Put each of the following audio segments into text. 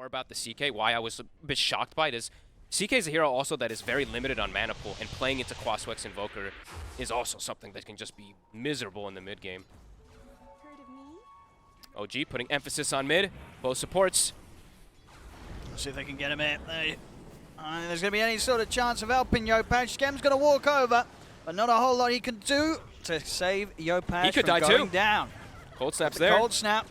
about the CK, why I was a bit shocked by it, is CK is a hero also that is very limited on mana pool, and playing into Quaswex Invoker is also something that can just be miserable in the mid game. OG putting emphasis on mid, both supports. Let's see if they can get him in. There's going to be any sort of chance of helping Yopaj. Skem's going to walk over, but not a whole lot he can do to save Yopaj from going down. Cold snap's there. Cold snap.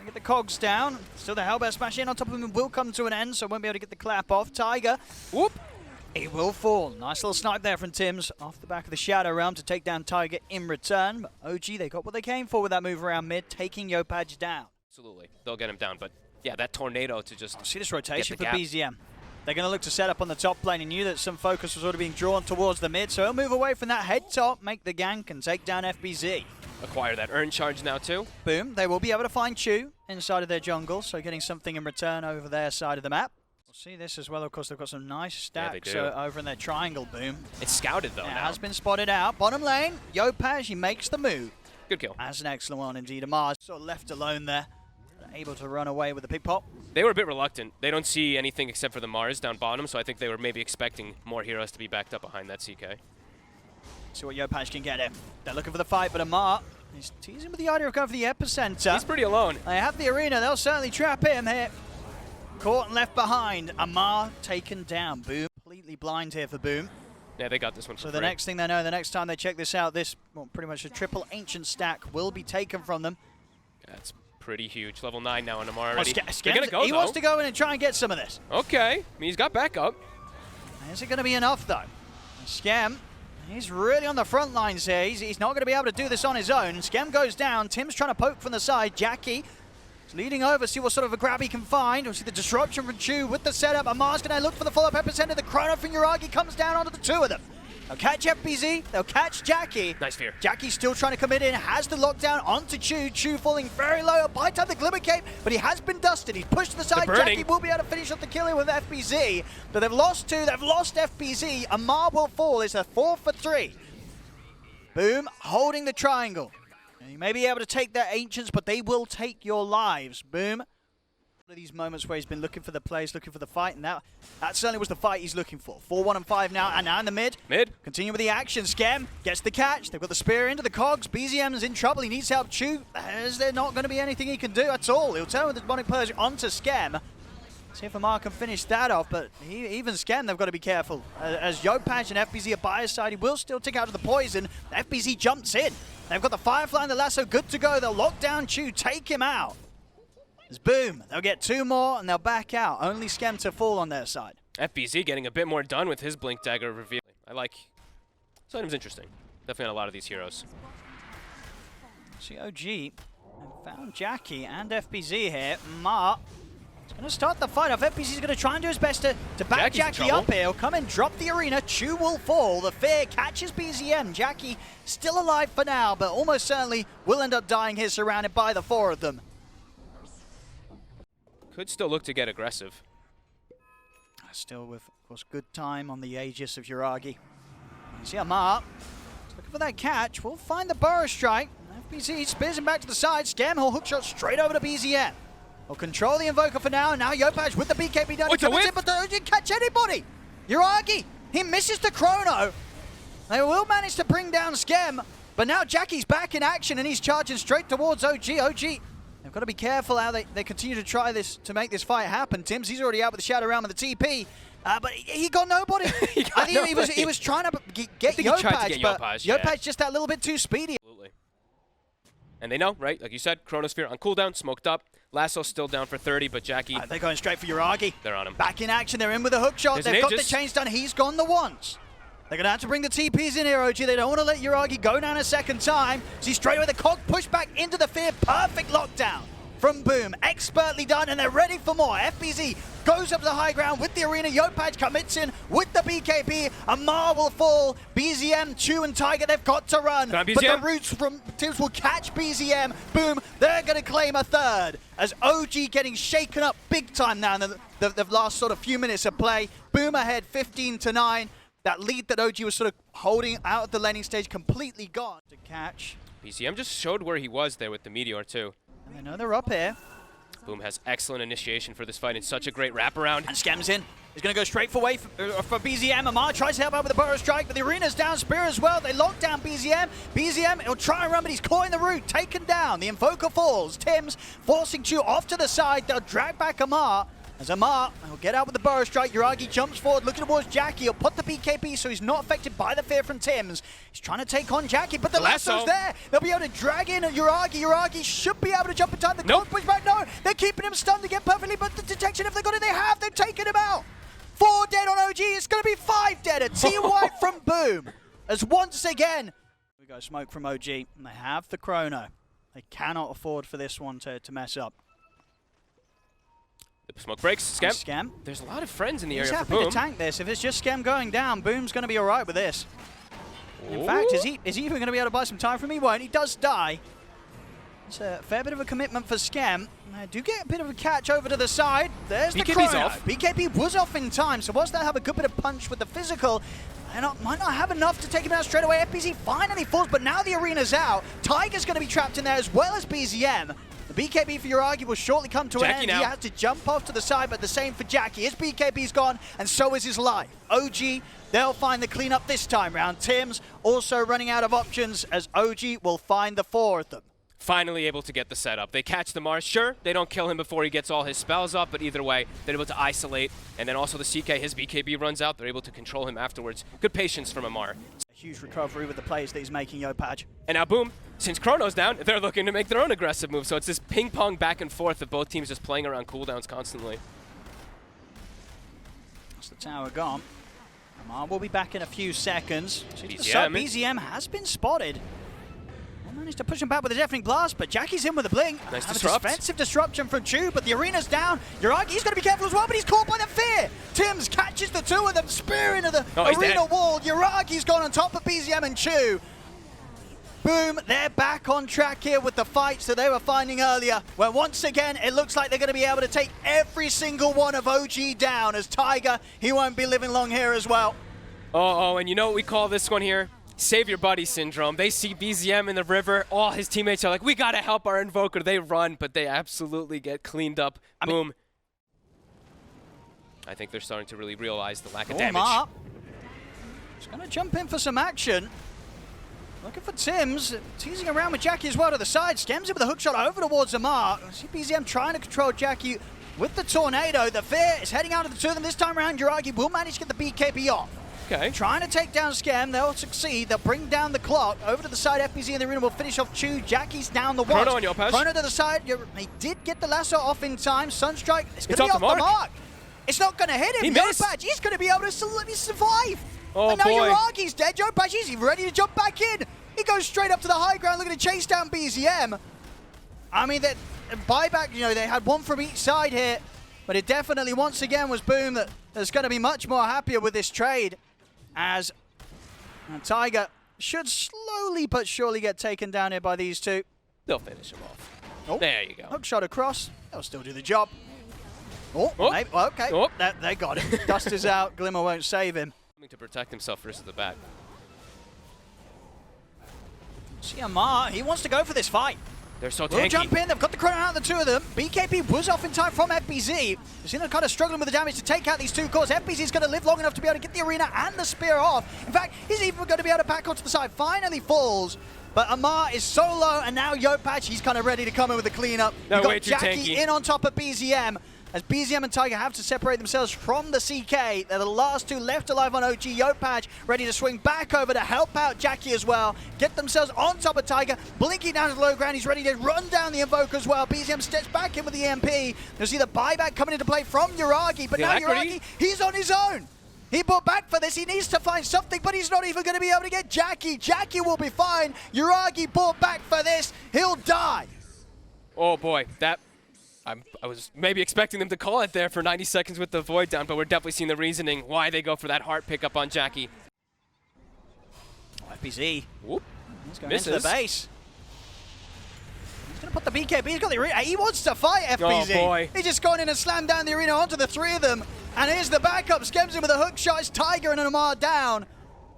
Get the cogs down. Still the Hellbear smash in on top of him will come to an end, so won't be able to get the clap off. Tiger. Whoop. He will fall. Nice little snipe there from Tims off the back of the Shadow Realm to take down Tiger in return. But OG, they got what they came for with that move around mid, taking Yopaj down. Absolutely. They'll get him down, but yeah, that tornado to just see this rotation for BZM. They're going to look to set up on the top lane. He knew that some focus was already being drawn towards the mid, so he'll move away from that head top, make the gank, and take down FBZ. Acquire that Urn charge now too. Boom. They will be able to find Chu inside of their jungle, so getting something in return over their side of the map. We'll see this as well. Of course, they've got some nice stacks over in their triangle. Boom. It's scouted though. It has been spotted out. Bottom lane, Yopaj, he makes the move. Good kill. That's an excellent one indeed. Amar sort of left alone there, able to run away with the pick pop. They were a bit reluctant. They don't see anything except for the Mars down bottom, so I think they were maybe expecting more heroes to be backed up behind that CK. See what Yopaj can get him. They're looking for the fight, but Amar, he's teasing with the idea of going for the epicenter. He's pretty alone. They have the arena. They'll certainly trap him here. Caught and left behind. Amar taken down. Boom. Completely blind here for Boom. Yeah, they got this one for So free. the next thing they know, the next time they check this out, this, well, pretty much a triple ancient stack will be taken from them. That's pretty huge. Level 9 now on Amar already. They're gonna go, he wants to go in and try and get some of this. Okay. I mean, he's got backup. Is it going to be enough, though? Skem, he's really on the front lines here. He's not going to be able to do this on his own. Skem goes down. Tim's trying to poke from the side. Jackie is leading over, see what sort of a grab he can find. We'll see the disruption from Chu with the setup. Amar's going to look for the follow-up epicenter. The chrono from Yuragi comes down onto the two of them. They'll catch FBZ, they'll catch Jackie. Nice fear. Jackie's still trying to commit in, has the lockdown onto Chu. Chu falling very low, by time the Glimmer Cape, but he has been dusted. He's pushed to the side. Jackie will be able to finish off the kill here with FBZ, but they've lost two, they've lost FBZ. Amar will fall, it's a 4 for 3. Boom, holding the triangle. And you may be able to take their Ancients, but they will take your lives. Boom. One of these moments where he's been looking for the plays, looking for the fight, and that certainly was the fight he's looking for. 4-1 and 5 now, and now in the mid. Continue with the action. Skem gets the catch. They've got the spear into the cogs. BZM's in trouble. He needs help. Chu, is there not going to be anything he can do at all? He'll turn with the demonic purge onto Skem. See if Amar can finish that off, but even Skem, they've got to be careful. As Yopaj and FBZ are by his side, he will still tick out of the poison. FBZ jumps in. They've got the Firefly and the lasso good to go. They'll lock down Chu, take him out. Boom. They'll get 2 more and they'll back out. Only Skem to fall on their side. FBZ getting a bit more done with his Blink Dagger reveal. I like. This item's interesting. Definitely on a lot of these heroes. See OG found Jackie and FBZ here. Ma is going to start the fight off. FBZ is going to try and do his best to back Jackie up here. He'll come in, drop the arena. Chu will fall. The fear catches BZM. Jackie still alive for now, but almost certainly will end up dying here, surrounded by the 4 of them. Could still look to get aggressive. Still with, of course, good time on the Aegis of Yuragi. See Amar looking for that catch. We'll find the Burrow Strike. FBZ spears him back to the side. Scam, he'll hook shot straight over to BZM. He'll control the Invoker for now. Now Yopaj with the BKB down. He comes in, but they didn't catch anybody. Yuragi, he misses the chrono. They will manage to bring down Skem, but now Jackie's back in action and he's charging straight towards OG. They've got to be careful how they continue to try this to make this fight happen. Tims, he's already out with the Shadow Realm and the TP, but he got nobody. I think he was trying to get Yopaj, but Yopaj just that little bit too speedy. Absolutely. And they know, right? Like you said, Chronosphere on cooldown, smoked up. Lasso's still down for 30, but Jackie... they're going straight for Yuragi. They're on him. Back in action, they're in with a hook shot. They've got the chains done. He's gone the once. They're going to have to bring the TPs in here, OG. They don't want to let Yuragi go down a second time. See, straight away the cog push back into the fear. Perfect lockdown from Boom. Expertly done, and they're ready for more. FBZ goes up to the high ground with the arena. Yopaj commits in with the BKB. Amar will fall. BZM, Chu, and Tiger, they've got to run. But the roots from Tims will catch BZM. Boom, they're going to claim a third. As OG getting shaken up big time now in the last sort of few minutes of play. Boom ahead, 15-9. That lead that OG was sort of holding out at the laning stage completely gone. To catch. BZM just showed where he was there with the Meteor too. And they know they're up here. Boom has excellent initiation for this fight and such a great wraparound. And Skem's in. He's going to go straight for BZM. Amar tries to help out with the Burrow Strike, but the arena's down. Spear as well. They lock down BZM. BZM, he'll try and run, but he's caught in the root. Taken down. The Invoker falls. Tim's forcing Chu off to the side. They'll drag back Amar. As Amar will get out with the Burrow Strike, Yuragi jumps forward, looking towards Jackie. He'll put the BKB so he's not affected by the fear from Tim's. He's trying to take on Jackie, but the lasso's there. They'll be able to drag in Yuragi. Yuragi should be able to jump in time. The clock push back. No, they're keeping him stunned to get perfectly, but the detection, if they got it, they have. They've taken him out. 4 dead on OG. It's going to be 5 dead. A T-White from Boom. As once again, we go smoke from OG. And they have the chrono. They cannot afford for this one to mess up. The smoke breaks. Scam. There's a lot of friends in the area He's for happy Boom. to tank this. If it's just Scam going down, Boom's going to be all right with this. In fact, is he even going to be able to buy some time from me? He won't. He does die. It's a fair bit of a commitment for Scam. I do get a bit of a catch over to the side. There's the chrono. Off. BKB was off in time, so whilst they have a good bit of punch with the physical, they might not have enough to take him out straight away. FPZ finally falls, but now the arena's out. Tiger's going to be trapped in there as well as BZM. The BKB for Yuragi will shortly come to an end. Now. He has to jump off to the side, but the same for Jackie. His BKB's gone, and so is his life. OG, they'll find the cleanup this time round. Tim's also running out of options, as OG will find the 4 of them. Finally able to get the setup. They catch the Mars. Sure, they don't kill him before he gets all his spells up, but either way, they're able to isolate. And then also the CK, his BKB runs out. They're able to control him afterwards. Good patience from Amar. A huge recovery with the plays that he's making, Yopaj. And now Boom, since Chrono's down, they're looking to make their own aggressive move. So it's this ping-pong back and forth of both teams just playing around cooldowns constantly. That's the tower gone. Amar will be back in a few seconds. BZM has been spotted. Managed to push him back with a deafening blast, but Jackie's in with a blink. Nice defensive disruption from Chu, but the arena's down. Yuragi's going to be careful as well, but he's caught by the fear. Tim's catches the 2 of them, spear into the arena wall. Yuragi's gone on top of BZM and Chu. Boom, they're back on track here with the fights that they were finding earlier, where once again, it looks like they're going to be able to take every single one of OG down, as Tiger, he won't be living long here as well. Oh, and you know what we call this one here? Save your buddy syndrome. They see BZM in the river. All his teammates are like, we got to help our Invoker. They run, but they absolutely get cleaned up. Boom. I think they're starting to really realize the lack of damage. He's going to jump in for some action. Looking for Tim's. Teasing around with Jackie as well to the side. Skems in with a hook shot over towards Amar. See BZM trying to control Jackie with the tornado. The fear is heading out of the 2 of them. This time around, Yuragi will manage to get the BKB off. Okay. Trying to take down Scam, they'll succeed. They'll bring down the clock. Over to the side, FPZ in the arena will finish off Chu. Jackie's down the watch. Chrono on your pass. Chrono to the side. He did get the lasso off in time. Sunstrike, it's going to be off the mark. It's not going to hit him. Yopaj, he's going to be able to survive. Oh, and now boy. Yuragi's dead. Yopaj, he's ready to jump back in. He goes straight up to the high ground looking to chase down BZM. I mean, that buyback, they had one from each side here. But it definitely, once again, was Boom that's going to be much more happier with this trade. As Tiger should slowly but surely get taken down here by these 2. They'll finish him off. Oh, there you go. Hook shot across. They'll still do the job. Maybe, okay. They got him. Dust is out. Glimmer won't save him. To protect himself versus the back. See Amar, he wants to go for this fight. They're so tanky. We'll jump in. They've got the chrono out of the 2 of them. BKB was off in time from FBZ. You've seen them kind of struggling with the damage to take out these 2 cores. FBZ's going to live long enough to be able to get the arena and the spear off. In fact, he's even going to be able to back onto the side. Finally falls. But Amar is so low, and now Yopaj, he's kind of ready to come in with the cleanup. You've got Jackie in on top of BZM. As BZM and Tiger have to separate themselves from the CK. They're the last 2 left alive on OG. Yopaj ready to swing back over to help out Jackie as well. Get themselves on top of Tiger. Blinky down to the low ground. He's ready to run down the Invoker as well. BZM steps back in with the EMP. You'll see the buyback coming into play from Yuragi. But now Yuragi, he's on his own. He bought back for this. He needs to find something, but he's not even going to be able to get Jackie. Jackie will be fine. Yuragi bought back for this. He'll die. Oh, boy. I was maybe expecting them to call it there for 90 seconds with the void down, but we're definitely seeing the reasoning why they go for that heart pickup on Jackie. FBZ. Whoop. He's going into the base. He's going to put the BKB. He's got the arena. He wants to fight FBZ. Oh, boy. He's just gone in and slammed down the arena onto the 3 of them. And here's the backup. Skems in with a hook shot. It's Tiger and Amar down.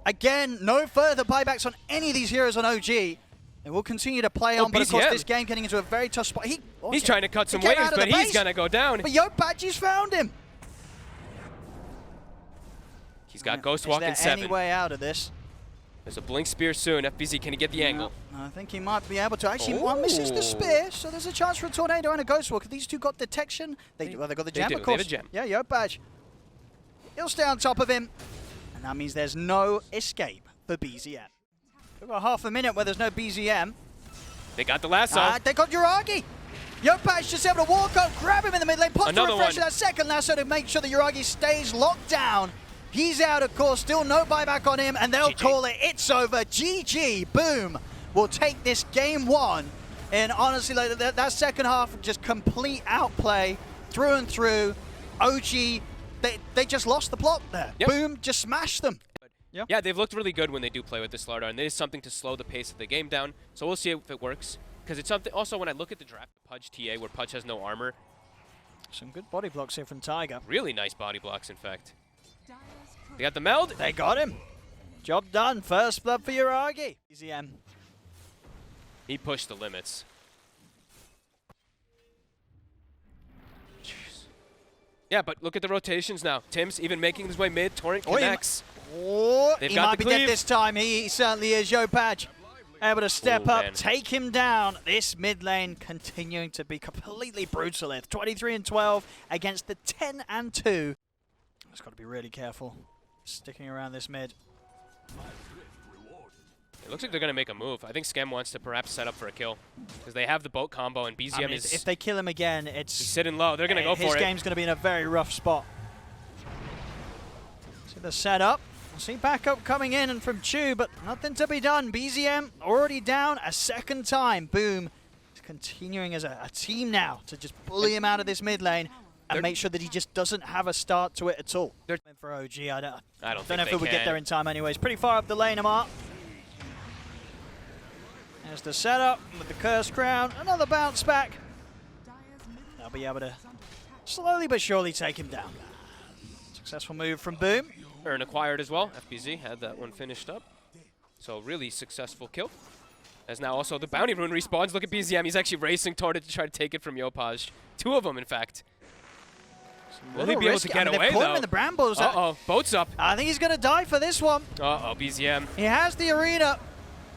Again, no further buybacks on any of these heroes on OG. They will continue to play on, but of course this game getting into a very tough spot. He's trying to cut some waves, but he's going to go down. But Yopaj found him. He's got Ghost Walk in 7. Is there any way out of this? There's a Blink Spear soon. FBZ, can he get the angle? I think he might be able to. Actually, one misses the spear, so there's a chance for a Tornado and a Ghost Walk. Have these two got detection? Well, they got the gem, of course. They have a gem. Yeah, Yopaj. He'll stay on top of him, and that means there's no escape for BZM. We've got half a minute where there's no BZM. They got the lasso. They got Uragi. Yopaj just able to walk up, grab him in the mid lane, pop the refresh that second lasso to make sure that Uragi stays locked down. He's out, of course, still no buyback on him, and they'll call it. It's over. GG. Boom. Will take this game 1. And honestly, like, that second half, just complete outplay through and through. OG, they just lost the plot there. Yep. Boom, just smashed them. Yeah, they've looked really good when they do play with this Slardar, and it is something to slow the pace of the game down. So we'll see if it works. Because it's something. Also, when I look at the draft, Pudge TA, where Pudge has no armor. Some good body blocks here from Tiger. Really nice body blocks, in fact. They got the meld. They got him. Job done. First blood for Uragi. BZM. He pushed the limits. Jeez. Yeah, but look at the rotations now. Tim's even making his way mid. Torrent connects. He might be dead this time. He certainly is. Yopaj able to step up, take him down. This mid lane continuing to be completely brutal. 23 and 12 against the 10 and 2. Just got to be really careful sticking around this mid. It looks like they're going to make a move. I think Scam wants to perhaps set up for a kill because they have the boat combo and BZM is... If they kill him again, it's... He's sitting low. They're going to go for it. His game's going to be in a very rough spot. See the setup. See backup coming in and from Chu, but nothing to be done. BZM already down a second time. Boom. It's continuing as a team now to just bully him out of this mid lane and make sure that he just doesn't have a start to it at all. For OG, I don't know if it would get there in time anyways. Pretty far up the lane, Amar. There's the setup with the Cursed Crown. Another bounce back. They'll be able to slowly but surely take him down. Successful move from Boom. Earn acquired as well. FBZ had that one finished up. So really successful kill. As now also the Bounty Rune respawns. Look at BZM. He's actually racing toward it to try to take it from Yopaj. 2 of them, in fact. Will he be able to get away, though? Him in the brambles. Uh-oh. Boat's up. I think he's going to die for this one. Uh-oh, BZM. He has the arena,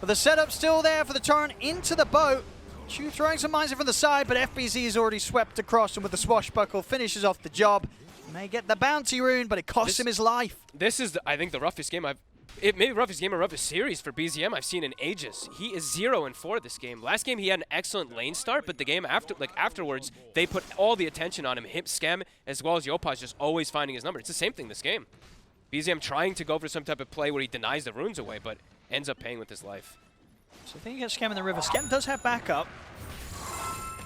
but the setup's still there for the torrent into the boat. Chu throwing some mines in from the side, but FBZ is already swept across, and with the swashbuckle finishes off the job. May get the bounty rune, but it costs him his life. This is, I think, the roughest game it may be the roughest game or roughest series for BZM I've seen in ages. He is 0-4 this game. Last game he had an excellent lane start, but the game afterwards, they put all the attention on him. Scam as well as Yopaj just always finding his number. It's the same thing this game. BZM trying to go for some type of play where he denies the runes away, but ends up paying with his life. So I think he gets Scam in the river. Scam does have backup.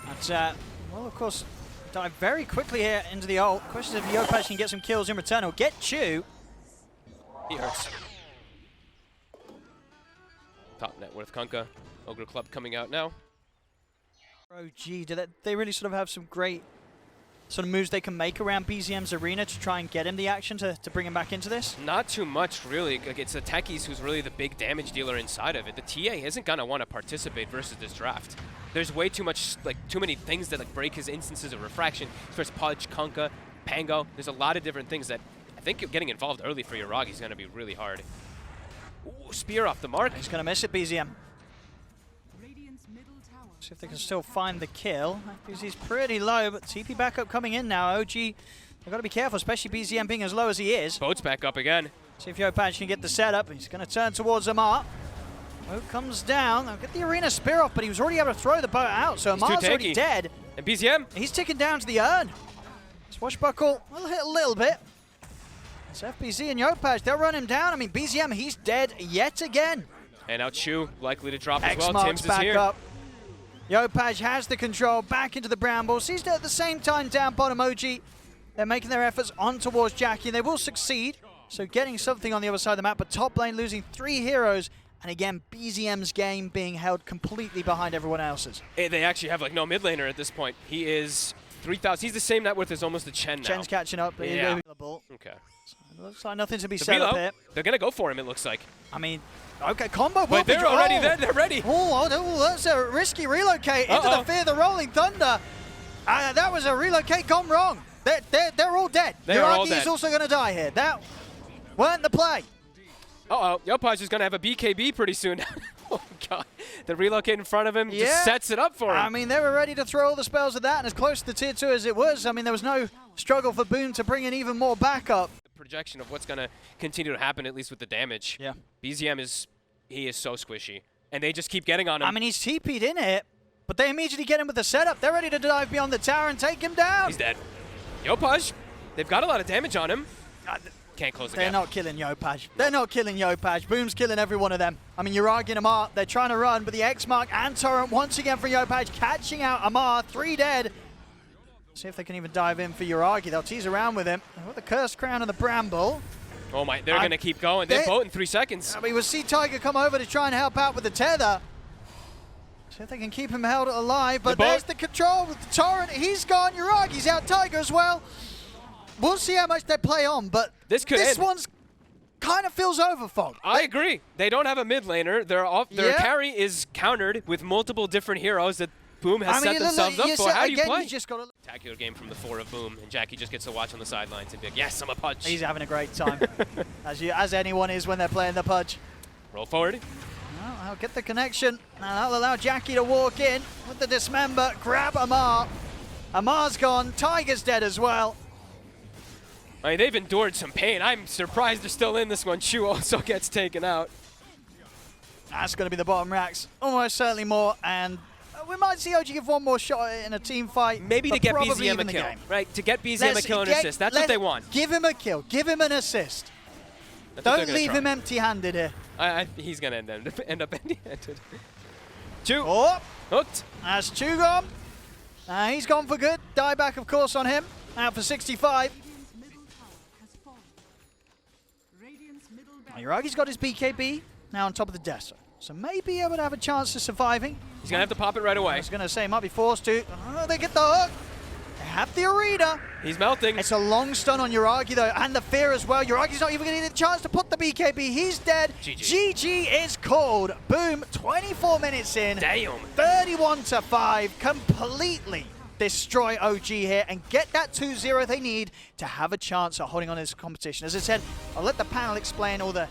But, well, of course, dive very quickly here into the ult. Question is if Yopaj can get some kills in return. He'll get Chu. He hurts. Top net worth Kunkka. Ogre Club coming out now. OG, do they really sort of have some great sort of moves they can make around BZM's arena to try and get him the action to bring him back into this? Not too much, really. It's the Techies who's really the big damage dealer inside of it. The TA isn't going to want to participate versus this draft. There's way too much, too many things that break his instances of refraction. First Pudge, Kunkka, Pango. There's a lot of different things that I think getting involved early for Uragi is going to be really hard. Ooh, spear off the mark. He's going to miss it, BZM. See if they can still find the kill. BZ's pretty low, but TP backup coming in now. OG, they've got to be careful, especially BZM being as low as he is. Boat's back up again. See if Yopaj can get the setup. He's going to turn towards Amar. Boat comes down. They'll get the arena spear off, but he was already able to throw the boat out, so Amar's already dead. And BZM? He's ticking down to the urn. Swashbuckle will hit a little bit. It's FBZ and Yopaj. They'll run him down. I mean, BZM, he's dead yet again. And now Chu likely to drop as well. well. Tim's is here. Up. Yopaj has the control back into the brambles. He's at the same time down bottom. OG. They're making their efforts on towards Jackie, and they will succeed. So getting something on the other side of the map, but top lane losing 3 heroes. And again, BZM's game being held completely behind everyone else's. They actually have no mid laner at this point. He is 3,000. He's the same net worth as almost the Chen now. Chen's catching up. Yeah. Okay. So Looks like nothing to be said up here. They're going to go for him, it looks like. I mean, okay, combo. But they're already there. They're ready. Oh, that's a risky relocate into the Fear the Rolling Thunder. That was a relocate gone wrong. They're all dead. Yuragi is also going to die here. That weren't the play. Uh-oh, Yopaj is going to have a BKB pretty soon. Oh, God. The relocate in front of him just sets it up for him. I mean, they were ready to throw all the spells at that, and as close to the tier 2 as it was, I mean, there was no struggle for Boom to bring in even more backup. The projection of what's going to continue to happen, at least with the damage. Yeah. BZM is so squishy, and they just keep getting on him. I mean, he's TP'd in it, but they immediately get him with the setup. They're ready to dive beyond the tower and take him down. He's dead. Yopaj, they've got a lot of damage on him. Can't close the gap. They're not killing Yopaj. They're not killing Yopaj. Boom's killing every one of them. I mean, Yuragi and Amar, they're trying to run, but the X-Mark and Torrent once again for Yopaj, catching out Amar, 3 dead. See if they can even dive in for Yuragi. They'll tease around with him. With the Cursed Crown and the Bramble. Oh my, they're going to keep going. They're both in 3 seconds. I mean, we'll see Tiger come over to try and help out with the tether. See if they can keep him held alive, but there's the control with the Torrent. He's gone. Yuragi's out. Tiger as well. We'll see how much they play on, but this one's kind of feels overfogged. I agree. They don't have a mid laner. Their carry is countered with multiple different heroes that Boom has set themselves up for. How do you play? Spectacular game from the 4 of Boom, and Jackie just gets to watch on the sidelines and be like, yes, I'm a Pudge. He's having a great time, as anyone is when they're playing the Pudge. Roll forward. Well, I'll get the connection. Now that'll allow Jackie to walk in with the Dismember, grab Amar. Amar's gone. Tiger's dead as well. I mean, they've endured some pain. I'm surprised they're still in this one. Chu also gets taken out. That's going to be the bottom racks. Almost certainly more. And we might see OG give one more shot in a team fight. Maybe to get BZM a kill. Right, to get BZM a kill and assist. That's what they want. Give him a kill. Give him an assist. Don't leave him empty-handed here. He's going to end up empty-handed. Chu. Oh. Hooked. That's Chu gone. He's gone for good. Dieback, of course, on him. Out for 65. Yuragi's got his BKB now on top of the desert, so may be able to have a chance of surviving. He's going to have to pop it right away. I was going to say, might be forced to. Oh, they get the hook. They have the arena. He's melting. It's a long stun on Yuragi, though, and the fear as well. Yuragi's not even going to get a chance to put the BKB. He's dead. GG is called. Boom, 24 minutes in. Damn. 31-5, completely destroy OG here and get that 2-0 they need to have a chance at holding on to this competition. As I said, I'll let the panel explain all the